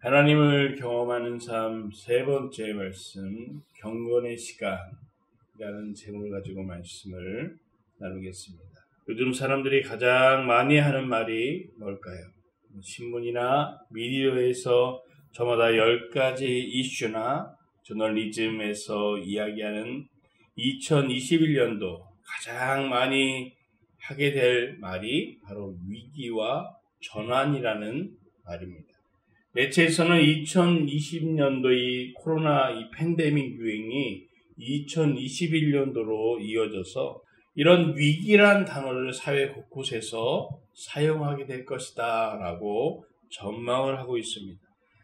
하나님을 경험하는 삶 세 번째 말씀, 경건의 시간이라는 제목을 가지고 말씀을 나누겠습니다. 요즘 사람들이 가장 많이 하는 말이 뭘까요? 신문이나 미디어에서 저마다 10가지 이슈나 저널리즘에서 이야기하는 2021년도 가장 많이 하게 될 말이 바로 위기와 전환이라는 말입니다. 매체에서는 2020년도 이 코로나 이 팬데믹 유행이 2021년도로 이어져서 이런 위기란 단어를 사회 곳곳에서 사용하게 될 것이다 라고 전망을 하고 있습니다.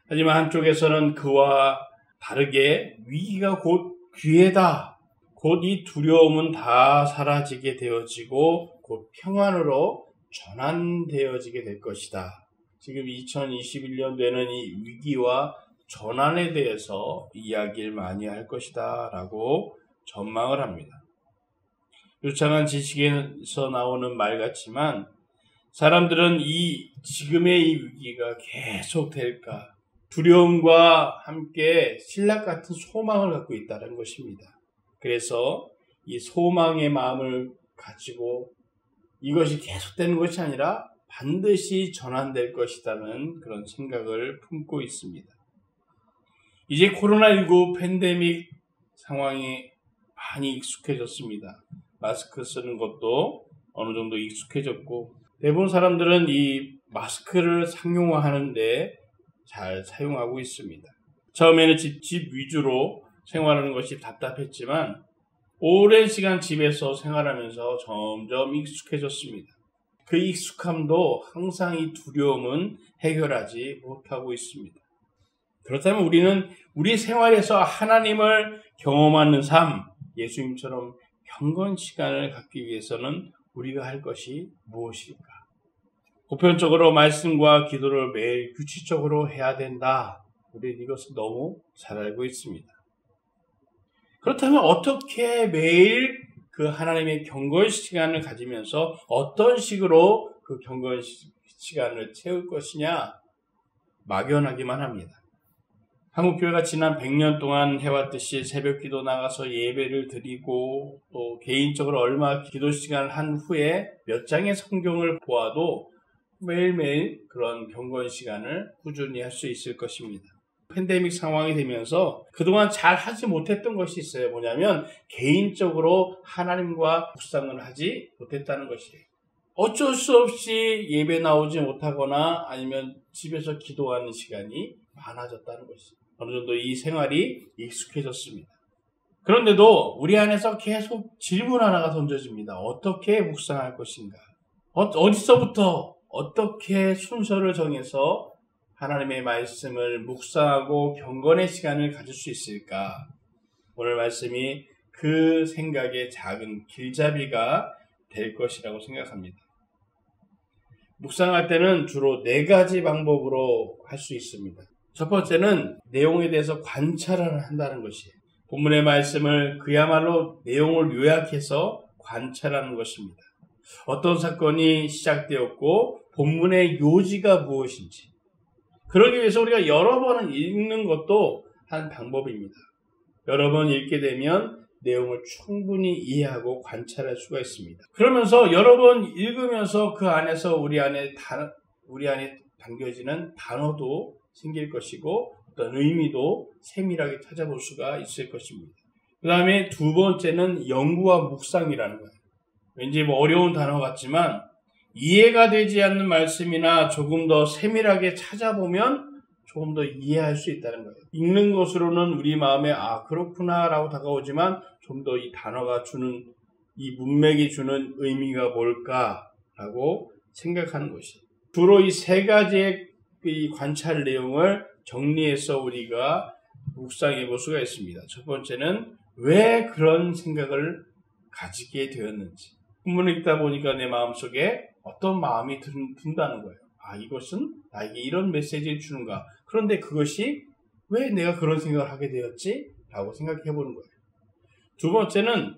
하지만 한쪽에서는 그와 다르게 위기가 곧 기회다. 곧 이 두려움은 다 사라지게 되어지고 곧 평안으로 전환되어지게 될 것이다. 지금 2021년도에는 이 위기와 전환에 대해서 이야기를 많이 할 것이다 라고 전망을 합니다. 유창한 지식에서 나오는 말 같지만 사람들은 지금의 이 위기가 계속 될까 두려움과 함께 신락 같은 소망을 갖고 있다는 것입니다. 그래서 이 소망의 마음을 가지고 이것이 계속되는 것이 아니라 반드시 전환될 것이라는 그런 생각을 품고 있습니다. 이제 코로나19 팬데믹 상황이 많이 익숙해졌습니다. 마스크 쓰는 것도 어느 정도 익숙해졌고 대부분 사람들은 이 마스크를 상용화하는데 잘 사용하고 있습니다. 처음에는 집 위주로 생활하는 것이 답답했지만 오랜 시간 집에서 생활하면서 점점 익숙해졌습니다. 그 익숙함도 항상 이 두려움은 해결하지 못하고 있습니다. 그렇다면 우리는 우리 생활에서 하나님을 경험하는 삶, 예수님처럼 경건 시간을 갖기 위해서는 우리가 할 것이 무엇일까? 보편적으로 말씀과 기도를 매일 규칙적으로 해야 된다. 우리는 이것을 너무 잘 알고 있습니다. 그렇다면 어떻게 매일 그 하나님의 경건 시간을 가지면서 어떤 식으로 그 경건 시간을 채울 것이냐 막연하기만 합니다. 한국교회가 지난 100년 동안 해왔듯이 새벽기도 나가서 예배를 드리고 또 개인적으로 얼마 기도 시간을 한 후에 몇 장의 성경을 보아도 매일매일 그런 경건 시간을 꾸준히 할 수 있을 것입니다. 팬데믹 상황이 되면서 그동안 잘 하지 못했던 것이 있어요. 뭐냐면 개인적으로 하나님과 묵상을 하지 못했다는 것이에요. 어쩔 수 없이 예배 나오지 못하거나 아니면 집에서 기도하는 시간이 많아졌다는 것이에요. 어느 정도 이 생활이 익숙해졌습니다. 그런데도 우리 안에서 계속 질문 하나가 던져집니다. 어떻게 묵상할 것인가? 어디서부터 어떻게 순서를 정해서 하나님의 말씀을 묵상하고 경건의 시간을 가질 수 있을까? 오늘 말씀이 그 생각의 작은 길잡이가 될 것이라고 생각합니다. 묵상할 때는 주로 4가지 방법으로 할 수 있습니다. 첫 번째는 내용에 대해서 관찰을 한다는 것이에요. 본문의 말씀을 그야말로 내용을 요약해서 관찰하는 것입니다. 어떤 사건이 시작되었고 본문의 요지가 무엇인지 그러기 위해서 우리가 여러 번을 읽는 것도 한 방법입니다. 여러 번 읽게 되면 내용을 충분히 이해하고 관찰할 수가 있습니다. 그러면서 여러 번 읽으면서 그 안에서 우리 안에 담겨지는 단어도 생길 것이고 어떤 의미도 세밀하게 찾아볼 수가 있을 것입니다. 그 다음에 두 번째는 연구와 묵상이라는 거예요. 왠지 어려운 단어 같지만 이해가 되지 않는 말씀이나 조금 더 세밀하게 찾아보면 조금 더 이해할 수 있다는 거예요. 읽는 것으로는 우리 마음에 그렇구나 라고 다가오지만 좀 더 이 단어가 주는 이 문맥이 주는 의미가 뭘까 라고 생각하는 것이에요. 주로 이 3가지의 이 관찰 내용을 정리해서 우리가 묵상해 볼 수가 있습니다. 첫 번째는 왜 그런 생각을 가지게 되었는지. 본문을 읽다 보니까 내 마음속에 어떤 마음이 든다는 거예요. 이것은 나에게 이런 메시지를 주는가. 그런데 그것이 왜 내가 그런 생각을 하게 되었지? 라고 생각해 보는 거예요. 두 번째는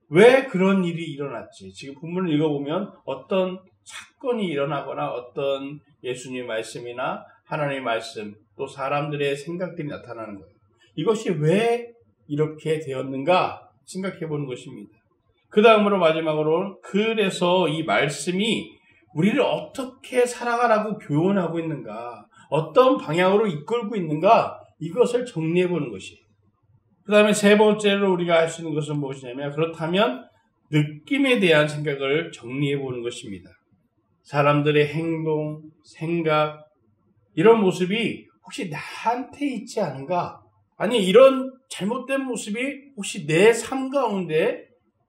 왜 그런 일이 일어났지? 지금 본문을 읽어보면 어떤 사건이 일어나거나 어떤 예수님의 말씀이나 하나님의 말씀, 또 사람들의 생각들이 나타나는 거예요. 이것이 왜 이렇게 되었는가 생각해 보는 것입니다. 그 다음으로 마지막으로는 그래서 이 말씀이 우리를 어떻게 살아가라고 교훈하고 있는가, 어떤 방향으로 이끌고 있는가, 이것을 정리해 보는 것이에요. 그 다음에 세 번째로 우리가 할 수 있는 것은 무엇이냐면, 그렇다면 느낌에 대한 생각을 정리해 보는 것입니다. 사람들의 행동, 생각, 이런 모습이 혹시 나한테 있지 않은가? 아니, 이런 잘못된 모습이 혹시 내 삶 가운데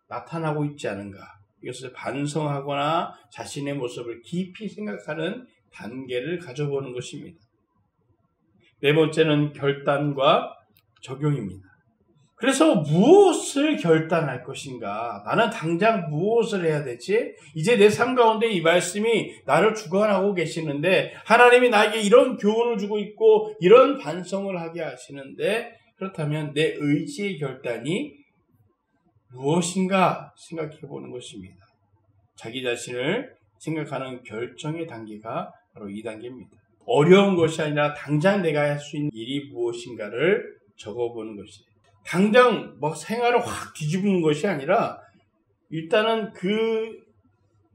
나타나고 있지 않은가? 이것을 반성하거나 자신의 모습을 깊이 생각하는 단계를 가져보는 것입니다. 네 번째는 결단과 적용입니다. 그래서 무엇을 결단할 것인가? 나는 당장 무엇을 해야 되지? 이제 내 삶 가운데 이 말씀이 나를 주관하고 계시는데, 하나님이 나에게 이런 교훈을 주고 있고 이런 반성을 하게 하시는데, 그렇다면 내 의지의 결단이 무엇인가 생각해 보는 것입니다. 자기 자신을 생각하는 결정의 단계가 바로 이 단계입니다. 어려운 것이 아니라 당장 내가 할 수 있는 일이 무엇인가를 적어보는 것이에요. 당장 막 생활을 확 뒤집는 것이 아니라 일단은 그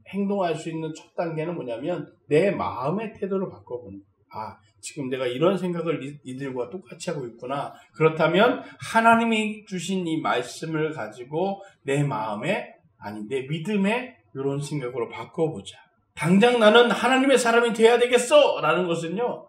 행동할 수 있는 첫 단계는 뭐냐면 내 마음의 태도를 바꿔보는 거예요. 아, 지금 내가 이런 생각을 이들과 똑같이 하고 있구나. 그렇다면 하나님이 주신 이 말씀을 가지고 내 마음에, 아니 내 믿음에 이런 생각으로 바꿔보자. 당장 나는 하나님의 사람이 돼야 되겠어! 라는 것은요,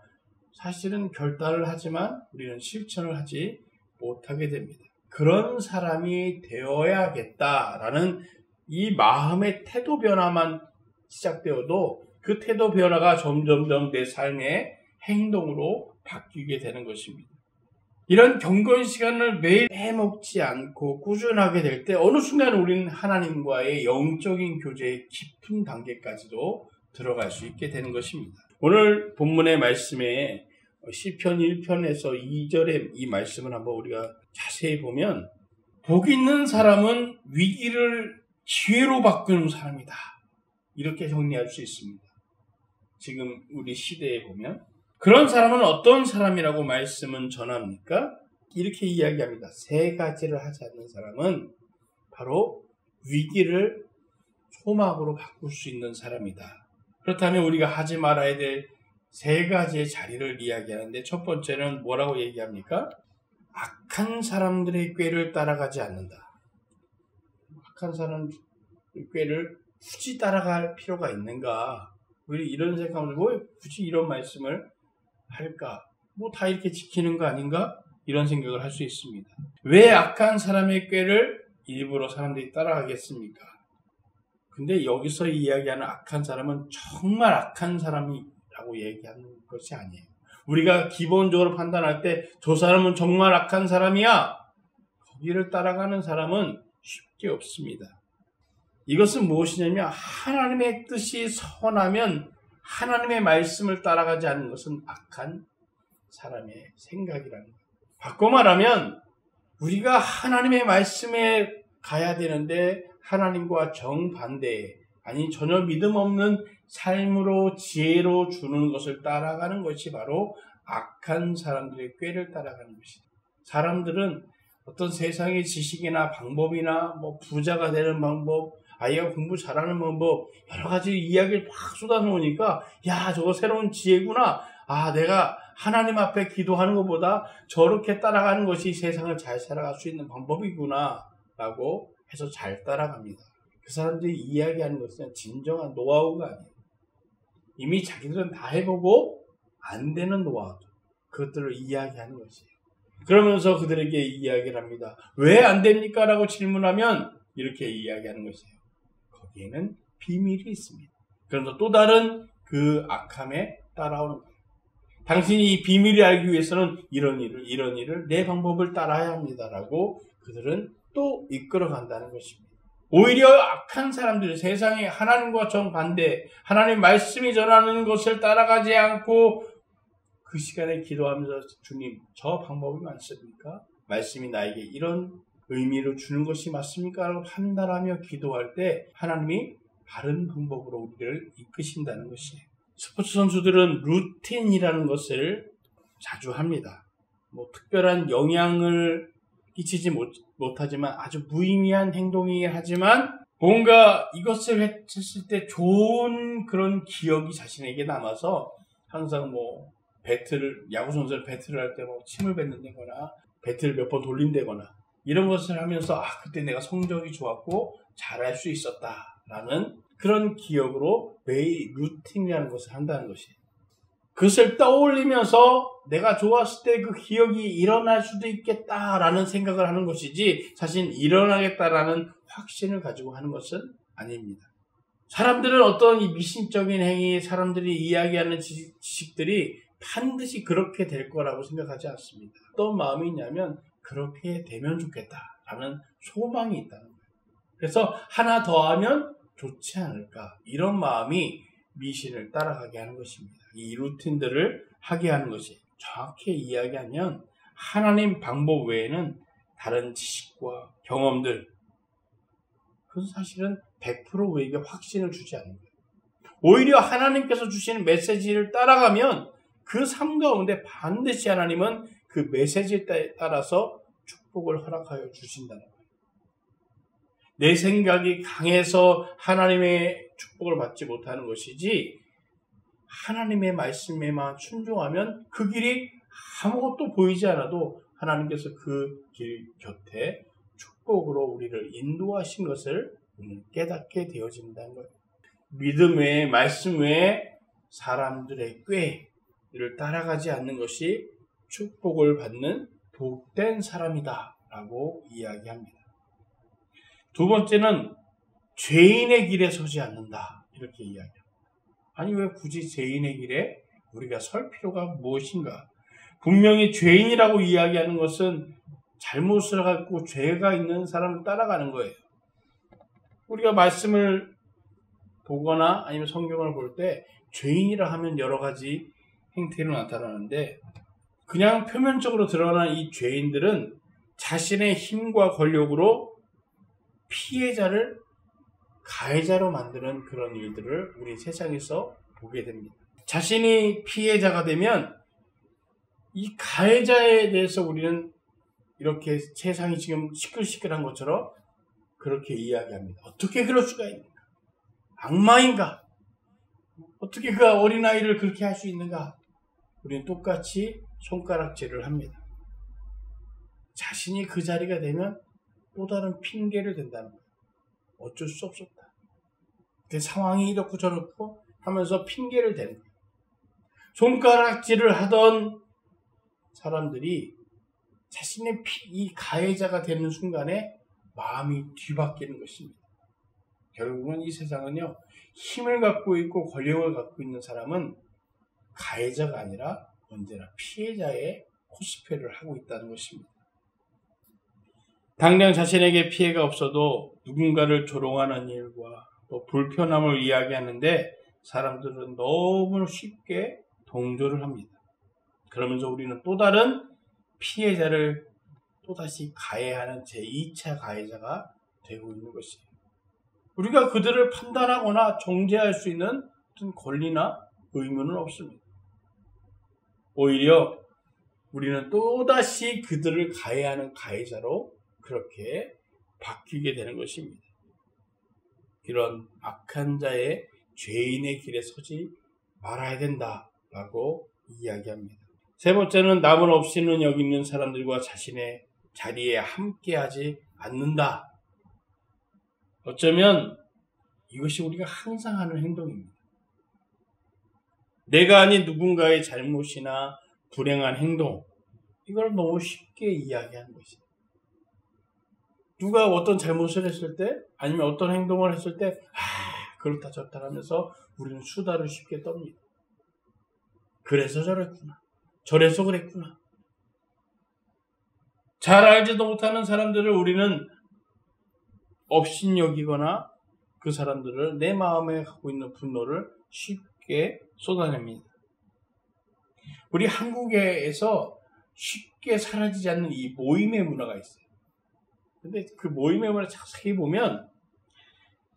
사실은 결단을 하지만 우리는 실천을 하지 못하게 됩니다. 그런 사람이 되어야겠다라는 이 마음의 태도 변화만 시작되어도 그 태도 변화가 점점점 내 삶의 행동으로 바뀌게 되는 것입니다. 이런 경건 시간을 매일 빼먹지 않고 꾸준하게 될 때 어느 순간 우리는 하나님과의 영적인 교제의 깊은 단계까지도 들어갈 수 있게 되는 것입니다. 오늘 본문의 말씀에 시편 1편에서 2절의 이 말씀을 한번 우리가 자세히 보면, 복 있는 사람은 위기를 기회로 바꾸는 사람이다. 이렇게 정리할 수 있습니다. 지금 우리 시대에 보면 그런 사람은 어떤 사람이라고 말씀은 전합니까? 이렇게 이야기합니다. 세 가지를 하지 않는 사람은 바로 위기를 소망으로 바꿀 수 있는 사람이다. 그렇다면 우리가 하지 말아야 될 세 가지의 자리를 이야기하는데, 첫 번째는 뭐라고 얘기합니까? 악한 사람들의 꾀를 따라가지 않는다. 악한 사람의 꾀를 굳이 따라갈 필요가 있는가? 우리 이런 생각을, 뭐 굳이 이런 말씀을 할까? 뭐 다 이렇게 지키는 거 아닌가? 이런 생각을 할 수 있습니다. 왜 악한 사람의 꾀를 일부러 사람들이 따라가겠습니까? 근데 여기서 이야기하는 악한 사람은 정말 악한 사람이라고 얘기하는 것이 아니에요. 우리가 기본적으로 판단할 때 저 사람은 정말 악한 사람이야, 거기를 따라가는 사람은 쉽게 없습니다. 이것은 무엇이냐면, 하나님의 뜻이 선하면 하나님의 말씀을 따라가지 않는 것은 악한 사람의 생각이라는 거예요. 바꿔 말하면 우리가 하나님의 말씀에 가야 되는데 하나님과 정반대, 아니 전혀 믿음 없는 삶으로 지혜로 주는 것을 따라가는 것이 바로 악한 사람들의 꾀를 따라가는 것이다. 사람들은 어떤 세상의 지식이나 방법이나 뭐 부자가 되는 방법, 아이가 공부 잘하는 방법, 여러 가지 이야기를 막 쏟아놓으니까, 야, 저거 새로운 지혜구나. 아, 내가 하나님 앞에 기도하는 것보다 저렇게 따라가는 것이 세상을 잘 살아갈 수 있는 방법이구나 라고 해서 잘 따라갑니다. 그 사람들이 이야기하는 것은 진정한 노하우가 아니에요. 이미 자기들은 다 해보고 안 되는 노하우, 그것들을 이야기하는 것이에요. 그러면서 그들에게 이야기를 합니다. 왜 안 됩니까? 라고 질문하면 이렇게 이야기하는 것이에요. 거기에는 비밀이 있습니다. 그러면서 또 다른 그 악함에 따라오는 거예요. 당신이 이 비밀을 알기 위해서는 이런 일을 내 방법을 따라야 합니다라고 그들은 또 이끌어간다는 것입니다. 오히려 악한 사람들은 세상에 하나님과 정반대, 하나님 말씀이 전하는 것을 따라가지 않고 그 시간에 기도하면서, 주님, 저 방법이 맞습니까? 말씀이 나에게 이런 의미를 주는 것이 맞습니까? 라고 판단하며 기도할 때 하나님이 바른 방법으로 우리를 이끄신다는 것이에요. 스포츠 선수들은 루틴이라는 것을 자주 합니다. 뭐 특별한 영향을 끼치지 못하지만 아주 무의미한 행동이긴 하지만 뭔가 이것을 했을 때 좋은 그런 기억이 자신에게 남아서 항상 뭐 야구 선수를 배트를 할 때 뭐 침을 뱉는다거나 배트를 몇 번 돌린다거나 이런 것을 하면서 그때 내가 성적이 좋았고 잘할 수 있었다라는 그런 기억으로 매일 루틴이라는 것을 한다는 것이에요. 그것을 떠올리면서 내가 좋았을 때 그 기억이 일어날 수도 있겠다라는 생각을 하는 것이지 사실 일어나겠다라는 확신을 가지고 하는 것은 아닙니다. 사람들은 어떤 이 미신적인 행위, 사람들이 이야기하는 지식들이 반드시 그렇게 될 거라고 생각하지 않습니다. 어떤 마음이 있냐면 그렇게 되면 좋겠다라는 소망이 있다는 거예요. 그래서 하나 더 하면 좋지 않을까 이런 마음이 미신을 따라가게 하는 것입니다. 이 루틴들을 하게 하는 것이 정확히 이야기하면 하나님 방법 외에는 다른 지식과 경험들 그건 사실은 100% 우리에게 확신을 주지 않는 거예요. 오히려 하나님께서 주시는 메시지를 따라가면 그 삶 가운데 반드시 하나님은 그 메시지에 따라서 축복을 허락하여 주신다는 거예요. 내 생각이 강해서 하나님의 축복을 받지 못하는 것이지 하나님의 말씀에만 순종하면 그 길이 아무것도 보이지 않아도 하나님께서 그 길 곁에 축복으로 우리를 인도하신 것을 우리는 깨닫게 되어진다는 거예요. 믿음 외에 말씀 외에 사람들의 꾀를 따라가지 않는 것이 축복을 받는 복된 사람이다 라고 이야기합니다. 두 번째는 죄인의 길에 서지 않는다 이렇게 이야기합니다. 아니 왜 굳이 죄인의 길에 우리가 설 필요가 무엇인가? 분명히 죄인이라고 이야기하는 것은 잘못을 갖고 죄가 있는 사람을 따라가는 거예요. 우리가 말씀을 보거나 아니면 성경을 볼 때 죄인이라 하면 여러 가지 행태로 나타나는데 그냥 표면적으로 드러난 이 죄인들은 자신의 힘과 권력으로 피해자를 가해자로 만드는 그런 일들을 우리 세상에서 보게 됩니다. 자신이 피해자가 되면 이 가해자에 대해서 우리는 이렇게 세상이 지금 시끌시끌한 것처럼 그렇게 이야기합니다. 어떻게 그럴 수가 있는가? 악마인가? 어떻게 그 어린아이를 그렇게 할 수 있는가? 우리는 똑같이 손가락질을 합니다. 자신이 그 자리가 되면 또 다른 핑계를 댄다는 거예요. 어쩔 수 없었다. 그 상황이 이렇고 저렇고 하면서 핑계를 대는 거예요. 손가락질을 하던 사람들이 자신의 이 가해자가 되는 순간에 마음이 뒤바뀌는 것입니다. 결국은 이 세상은요, 힘을 갖고 있고 권력을 갖고 있는 사람은 가해자가 아니라 언제나 피해자의 코스프레를 하고 있다는 것입니다. 당장 자신에게 피해가 없어도 누군가를 조롱하는 일과 또 불편함을 이야기하는데 사람들은 너무 쉽게 동조를 합니다. 그러면서 우리는 또 다른 피해자를 또다시 가해하는 제2차 가해자가 되고 있는 것이에요. 우리가 그들을 판단하거나 정죄할 수 있는 어떤 권리나 의무는 없습니다. 오히려 우리는 또다시 그들을 가해하는 가해자로 그렇게 바뀌게 되는 것입니다. 이런 악한 자의 죄인의 길에 서지 말아야 된다라고 이야기합니다. 세 번째는 남을 없이는 여기 있는 사람들과 자신의 자리에 함께하지 않는다. 어쩌면 이것이 우리가 항상 하는 행동입니다. 내가 아닌 누군가의 잘못이나 불행한 행동, 이걸 너무 쉽게 이야기하는 것이죠. 누가 어떤 잘못을 했을 때 아니면 어떤 행동을 했을 때 그렇다 저렇다 하면서 우리는 수다를 쉽게 떱니다. 그래서 저랬구나. 저래서 그랬구나. 잘 알지도 못하는 사람들을 우리는 업신여기거나 그 사람들을 내 마음에 갖고 있는 분노를 쉽게 쏟아냅니다. 우리 한국에서 쉽게 사라지지 않는 이 모임의 문화가 있어요. 근데 그 모임의 문화 자세히 보면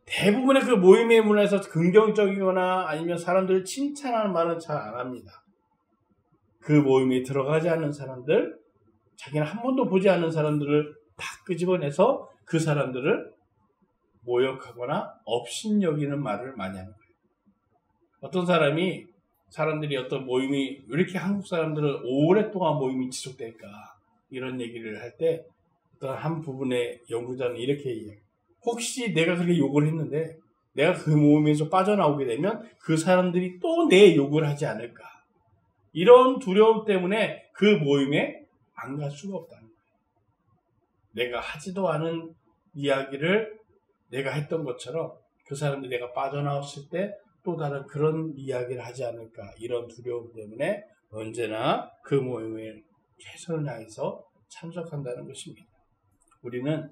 대부분의 그 모임의 문화에서 긍정적이거나 아니면 사람들을 칭찬하는 말은 잘 안 합니다. 그 모임에 들어가지 않는 사람들, 자기는 한 번도 보지 않은 사람들을 다 끄집어내서 그 사람들을 모욕하거나 업신여기는 말을 많이 하는 거예요. 어떤 사람들이 어떤 모임이 왜 이렇게 한국 사람들은 오랫동안 모임이 지속될까 이런 얘기를 할 때 어떤 한 부분의 연구자는 이렇게 얘기해요. 혹시 내가 그렇게 욕을 했는데 내가 그 모임에서 빠져나오게 되면 그 사람들이 또 내 욕을 하지 않을까. 이런 두려움 때문에 그 모임에 안 갈 수가 없다는 거예요. 내가 하지도 않은 이야기를 내가 했던 것처럼 그 사람들이 내가 빠져나왔을 때 또 다른 그런 이야기를 하지 않을까. 이런 두려움 때문에 언제나 그 모임에 최선을 다해서 참석한다는 것입니다. 우리는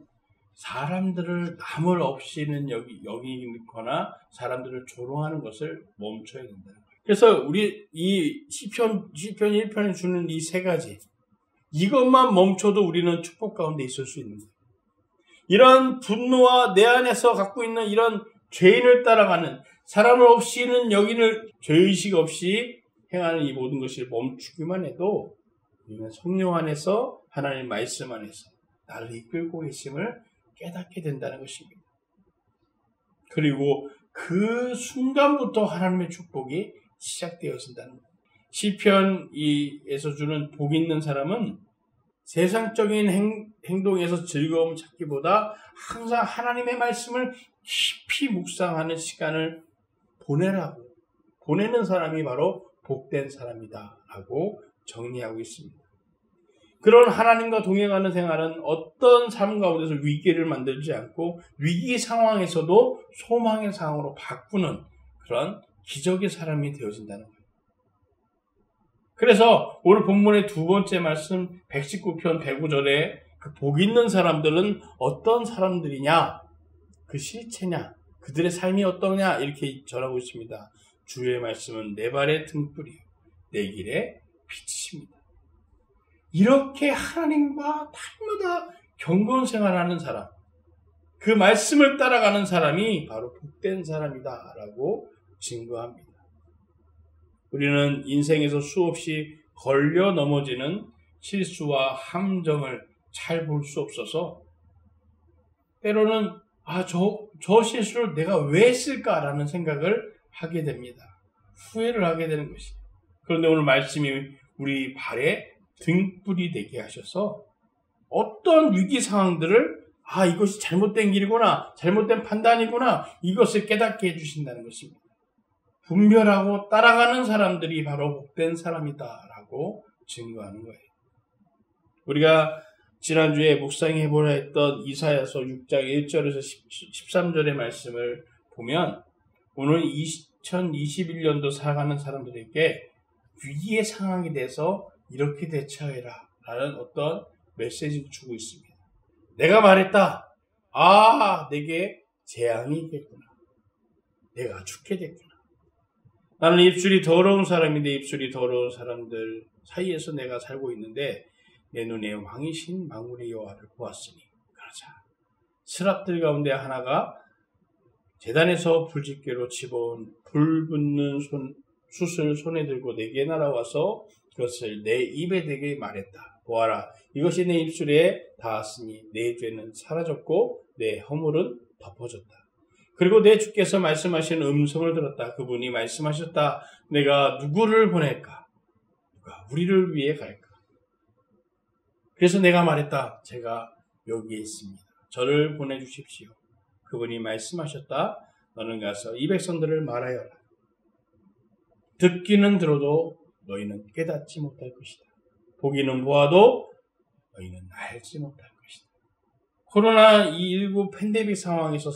사람들을 남을 없이는 여기거나 사람들을 조롱하는 것을 멈춰야 된다는 거예요. 그래서 우리 이 시편 1편에 주는 이 세 가지 이것만 멈춰도 우리는 축복 가운데 있을 수 있는 거예요. 이런 분노와 내 안에서 갖고 있는 이런 죄인을 따라가는 사람을 없이는 여기는 죄의식 없이 행하는 이 모든 것을 멈추기만 해도 우리는 성령 안에서 하나님의 말씀 안에서 나를 이끌고 계심을 깨닫게 된다는 것입니다. 그리고 그 순간부터 하나님의 축복이 시작되어진다는 거예요. 시편에서 주는 복 있는 사람은 세상적인 행동에서 즐거움 찾기보다 항상 하나님의 말씀을 깊이 묵상하는 시간을 보내는 사람이 바로 복된 사람이다라고 정리하고 있습니다. 그런 하나님과 동행하는 생활은 어떤 삶 가운데서 위기를 만들지 않고 위기 상황에서도 소망의 상황으로 바꾸는 그런 기적의 사람이 되어진다는 거예요. 그래서 오늘 본문의 두 번째 말씀 119편 105절에 그 복 있는 사람들은 어떤 사람들이냐, 그 실체냐, 그들의 삶이 어떠냐 이렇게 전하고 있습니다. 주의 말씀은 내 발의 등불이요 내 길의 빛이십니다. 이렇게 하나님과 날마다 경건 생활하는 사람, 그 말씀을 따라가는 사람이 바로 복된 사람이다라고 증거합니다. 우리는 인생에서 수없이 걸려 넘어지는 실수와 함정을 잘 볼 수 없어서 때로는 저 실수를 내가 왜 했을까라는 생각을 하게 됩니다. 후회를 하게 되는 것이죠. 그런데 오늘 말씀이 우리 발에 등불이 되게 하셔서 어떤 위기 상황들을 이것이 잘못된 길이구나, 잘못된 판단이구나 이것을 깨닫게 해주신다는 것입니다. 분별하고 따라가는 사람들이 바로 복된 사람이다라고 증거하는 거예요. 우리가 지난주에 묵상해보려 했던 이사야서 6장 1절에서 13절의 말씀을 보면 오늘 2021년도 살아가는 사람들에게 위기의 상황에 대해서 이렇게 대처해라 라는 어떤 메시지를 주고 있습니다. 내가 말했다. 내게 재앙이 있겠구나. 내가 죽게 됐구나. 나는 입술이 더러운 사람인데 입술이 더러운 사람들 사이에서 내가 살고 있는데 내 눈에 왕이신 만군의 여호와를 보았으니 그러자 스랍들 가운데 하나가 제단에서 불집게로 집어온 불 붙는 숯을 손에 들고 내게 날아와서 그것을 내 입에 대게 말했다. 보아라, 이것이 내 입술에 닿았으니 내 죄는 사라졌고 내 허물은 덮어졌다. 그리고 내 주께서 말씀하신 음성을 들었다. 그분이 말씀하셨다. 내가 누구를 보낼까? 누가 우리를 위해 갈까? 그래서 내가 말했다. 제가 여기에 있습니다. 저를 보내주십시오. 그분이 말씀하셨다. 너는 가서 이 백성들을 말하여라. 듣기는 들어도 너희는 깨닫지 못할 것이다. 보기는 보아도 너희는 알지 못할 것이다. 코로나19 팬데믹 상황에서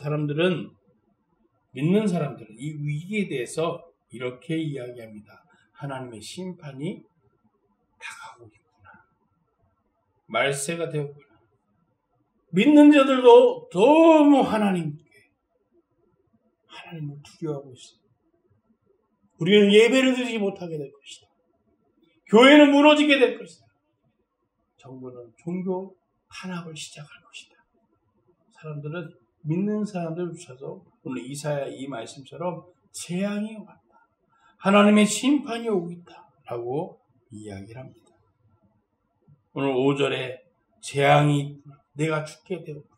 믿는 사람들은 이 위기에 대해서 이렇게 이야기합니다. 하나님의 심판이 다가오고 있구나. 말세가 되었구나. 믿는 자들도 너무 하나님을 두려워하고 있습니다. 우리는 예배를 드리지 못하게 될 것이다. 교회는 무너지게 될 것이다. 정부는 종교 탄압을 시작할 것이다. 사람들은 믿는 사람들을 붙여서 오늘 이사야 이 말씀처럼 재앙이 왔다. 하나님의 심판이 오고 있다. 라고 이야기를 합니다. 오늘 5절에 재앙이 있구나. 내가 죽게 되었구나.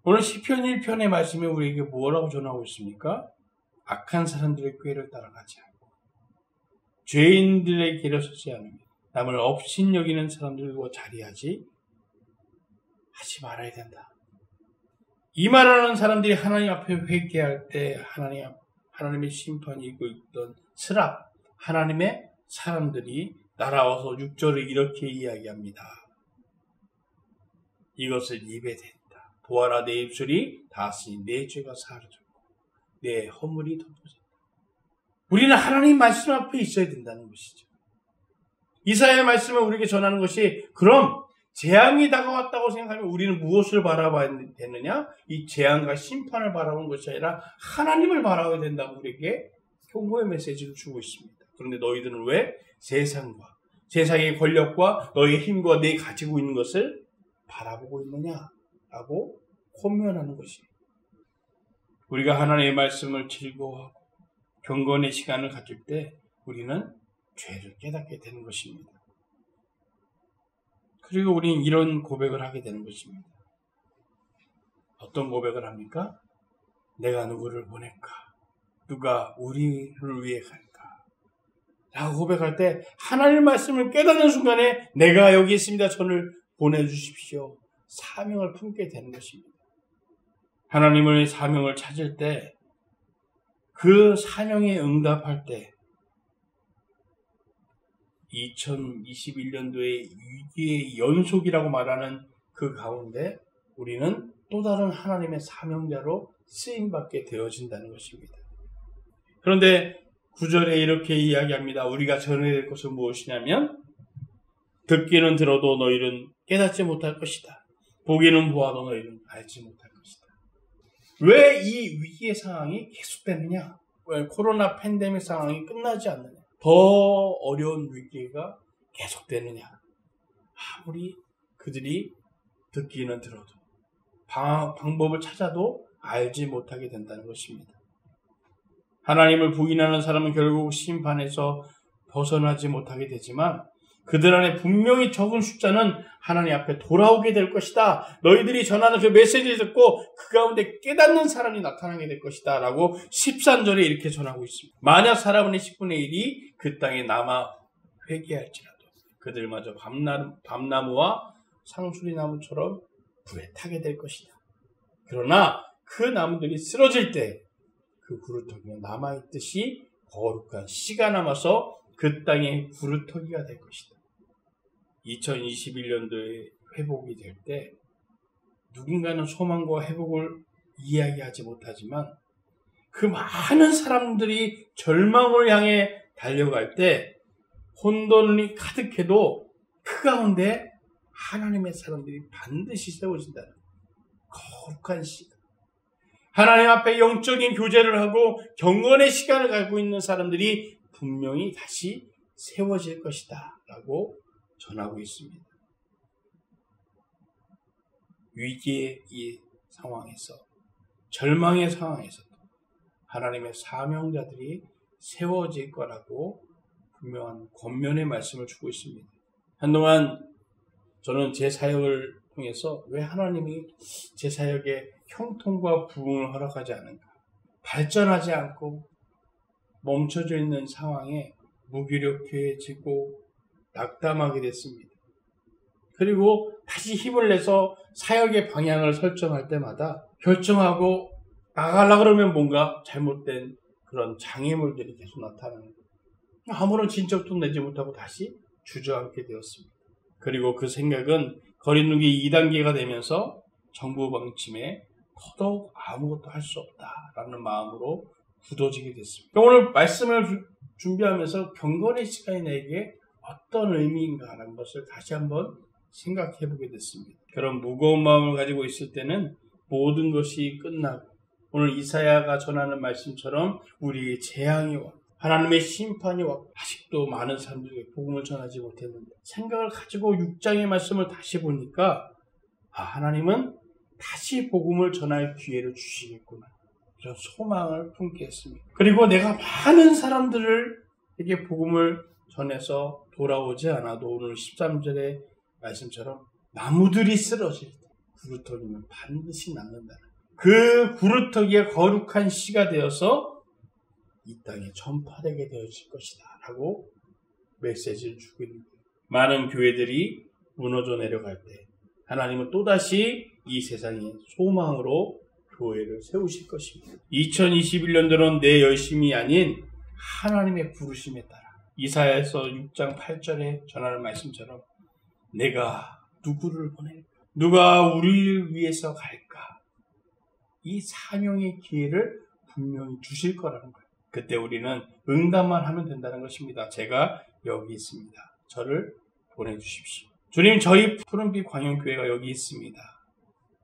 오늘 시편 1편의 말씀이 우리에게 뭐라고 전하고 있습니까? 악한 사람들의 꾀를 따라가지 않고 죄인들의 길에 서지 않으며 남을 업신여기는 사람들과 자리하지 하지 말아야 된다. 이 말하는 사람들이 하나님 앞에 회개할 때 하나님의 심판이 있고 있던 스랍 하나님의 사람들이 날아와서 6절을 이렇게 이야기합니다. 이것을 입에 댄다. 보아라, 내 입술이 닿았으니 내 죄가 사라졌고 내 허물이 덮어졌다. 우리는 하나님 말씀 앞에 있어야 된다는 것이죠. 이사야의 말씀을 우리에게 전하는 것이 그럼 재앙이 다가왔다고 생각하면 우리는 무엇을 바라봐야 되느냐? 이 재앙과 심판을 바라보는 것이 아니라 하나님을 바라봐야 된다고 우리에게 경고의 메시지를 주고 있습니다. 그런데 너희들은 왜 세상의 권력과 너희의 힘과 내 가지고 있는 것을 바라보고 있느냐라고 혼면하는 것입니다. 우리가 하나님의 말씀을 즐거워하고 경건의 시간을 가질 때 우리는 죄를 깨닫게 되는 것입니다. 그리고 우리는 이런 고백을 하게 되는 것입니다. 어떤 고백을 합니까? 내가 누구를 보낼까? 누가 우리를 위해 갈까? 라고 고백할 때 하나님의 말씀을 깨닫는 순간에 내가 여기 있습니다. 저를 보내주십시오. 사명을 품게 되는 것입니다. 하나님의 사명을 찾을 때 그 사명에 응답할 때 2021년도의 위기의 연속이라고 말하는 그 가운데 우리는 또 다른 하나님의 사명자로 쓰임받게 되어진다는 것입니다. 그런데 9절에 이렇게 이야기합니다. 우리가 전해야 될 것은 무엇이냐면 듣기는 들어도 너희는 깨닫지 못할 것이다. 보기는 보아도 너희는 알지 못할 것이다. 왜 이 위기의 상황이 계속되느냐? 왜 코로나 팬데믹 상황이 끝나지 않느냐? 더 어려운 위기가 계속되느냐? 아무리 그들이 듣기는 들어도 방법을 찾아도 알지 못하게 된다는 것입니다. 하나님을 부인하는 사람은 결국 심판에서 벗어나지 못하게 되지만 그들 안에 분명히 적은 숫자는 하나님 앞에 돌아오게 될 것이다. 너희들이 전하는 그 메시지를 듣고 그 가운데 깨닫는 사람이 나타나게 될 것이다. 라고 13절에 이렇게 전하고 있습니다. 만약 사람의 10분의 1이 그 땅에 남아 회개할지라도 그들마저 밤나무와 상수리나무처럼 불에 타게 될 것이다. 그러나 그 나무들이 쓰러질 때 그 구루터기가 남아있듯이 거룩한 씨가 남아서 그 땅에 구루터기가 될 것이다. 2021년도에 회복이 될 때 누군가는 소망과 회복을 이야기하지 못하지만 그 많은 사람들이 절망을 향해 달려갈 때 혼돈이 가득해도 그 가운데 하나님의 사람들이 반드시 세워진다는 거룩한 씨가 하나님 앞에 영적인 교제를 하고 경건의 시간을 갖고 있는 사람들이 분명히 다시 세워질 것이다 라고 전하고 있습니다. 위기의 이 상황에서 절망의 상황에서도 하나님의 사명자들이 세워질 거라고 분명한 권면의 말씀을 주고 있습니다. 한동안 저는 제 사역을 통해서 왜 하나님이 제 사역에 형통과 부흥을 허락하지 않은가? 발전하지 않고 멈춰져 있는 상황에 무기력해지고 낙담하게 됐습니다. 그리고 다시 힘을 내서 사역의 방향을 설정할 때마다 결정하고 나가려고 그러면 뭔가 잘못된 그런 장애물들이 계속 나타나는 거예요. 아무런 진척도 내지 못하고 다시 주저앉게 되었습니다. 그리고 그 생각은 거리두기 2단계가 되면서 정부 방침에 더더욱 아무것도 할 수 없다라는 마음으로 굳어지게 됐습니다. 오늘 말씀을 준비하면서 경건의 시간이 내게 어떤 의미인가라는 것을 다시 한번 생각해 보게 됐습니다. 그런 무거운 마음을 가지고 있을 때는 모든 것이 끝나고 오늘 이사야가 전하는 말씀처럼 우리의 재앙이 와 하나님의 심판이 와 아직도 많은 사람들에게 복음을 전하지 못했는데 생각을 가지고 6장의 말씀을 다시 보니까 하나님은 다시 복음을 전할 기회를 주시겠구나 이런 소망을 품게 했습니다. 그리고 내가 많은 사람들에게 복음을 전에서 돌아오지 않아도 오늘 13절의 말씀처럼 나무들이 쓰러질 때 구루터기는 반드시 남는다. 그 구루터기가 거룩한 씨가 되어서 이 땅에 전파되게 되어질 것이다 라고 메시지를 주고 있는 거예요. 많은 교회들이 무너져 내려갈 때 하나님은 또다시 이 세상에 소망으로 교회를 세우실 것입니다. 2021년도는 내 열심이 아닌 하나님의 부르심에 따라 이사야서 6장 8절에 전하는 말씀처럼 내가 누구를 보낼까? 누가 우리를 위해서 갈까? 이 사명의 기회를 분명히 주실 거라는 거예요. 그때 우리는 응답만 하면 된다는 것입니다. 제가 여기 있습니다. 저를 보내주십시오. 주님, 저희 푸른빛 광영교회가 여기 있습니다.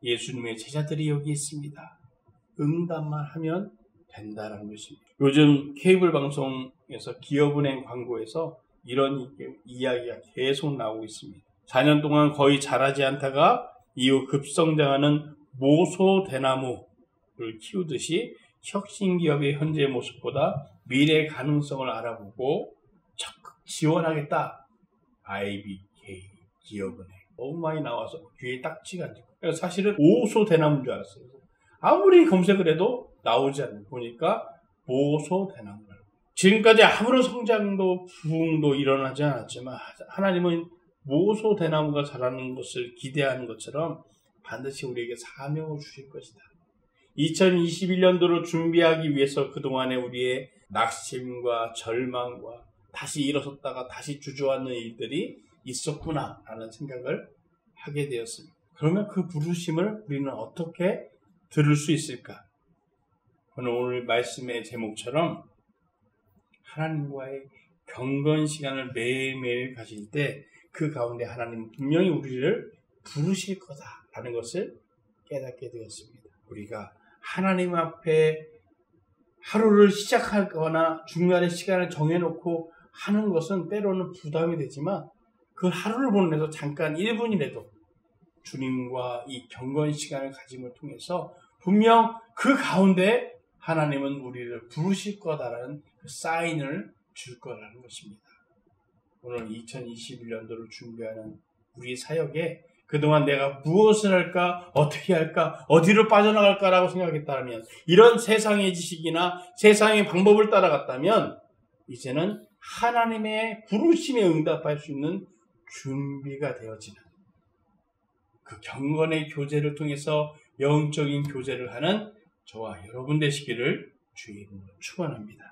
예수님의 제자들이 여기 있습니다. 응답만 하면 된다는 것입니다. 요즘 케이블 방송에서 기업은행 광고에서 이런 이야기가 계속 나오고 있습니다. 4년 동안 거의 자라지 않다가 이후 급성장하는 모소대나무를 키우듯이 혁신기업의 현재의 모습보다 미래의 가능성을 알아보고 적극 지원하겠다. IBK 기업은행. 너무 많이 나와서 귀에 딱지가 안 들고. 사실은 오소대나무인 줄 알았어요. 아무리 검색을 해도 나오지 않는 보니까 모소대나무라고. 지금까지 아무런 성장도 부흥도 일어나지 않았지만 하나님은 모소대나무가 자라는 것을 기대하는 것처럼 반드시 우리에게 사명을 주실 것이다. 2021년도를 준비하기 위해서 그동안에 우리의 낙심과 절망과 다시 일어섰다가 다시 주저앉는 일들이 있었구나라는 생각을 하게 되었습니다. 그러면 그 부르심을 우리는 어떻게 들을 수 있을까? 오늘 말씀의 제목처럼 하나님과의 경건 시간을 매일매일 가질 때 그 가운데 하나님은 분명히 우리를 부르실 거다라는 것을 깨닫게 되었습니다. 우리가 하나님 앞에 하루를 시작하거나 중간에 시간을 정해놓고 하는 것은 때로는 부담이 되지만 그 하루를 보내서 잠깐 1분이라도 주님과 이 경건 시간을 가짐을 통해서 분명 그 가운데 하나님은 우리를 부르실 거다라는 그 사인을 줄 거라는 것입니다. 오늘 2021년도를 준비하는 우리 사역에 그동안 내가 무엇을 할까, 어떻게 할까, 어디로 빠져나갈까라고 생각했다면 이런 세상의 지식이나 세상의 방법을 따라갔다면 이제는 하나님의 부르심에 응답할 수 있는 준비가 되어지는 그 경건의 교제를 통해서 영적인 교제를 하는 저와 여러분 되시기를 주의 이름으로 축원합니다.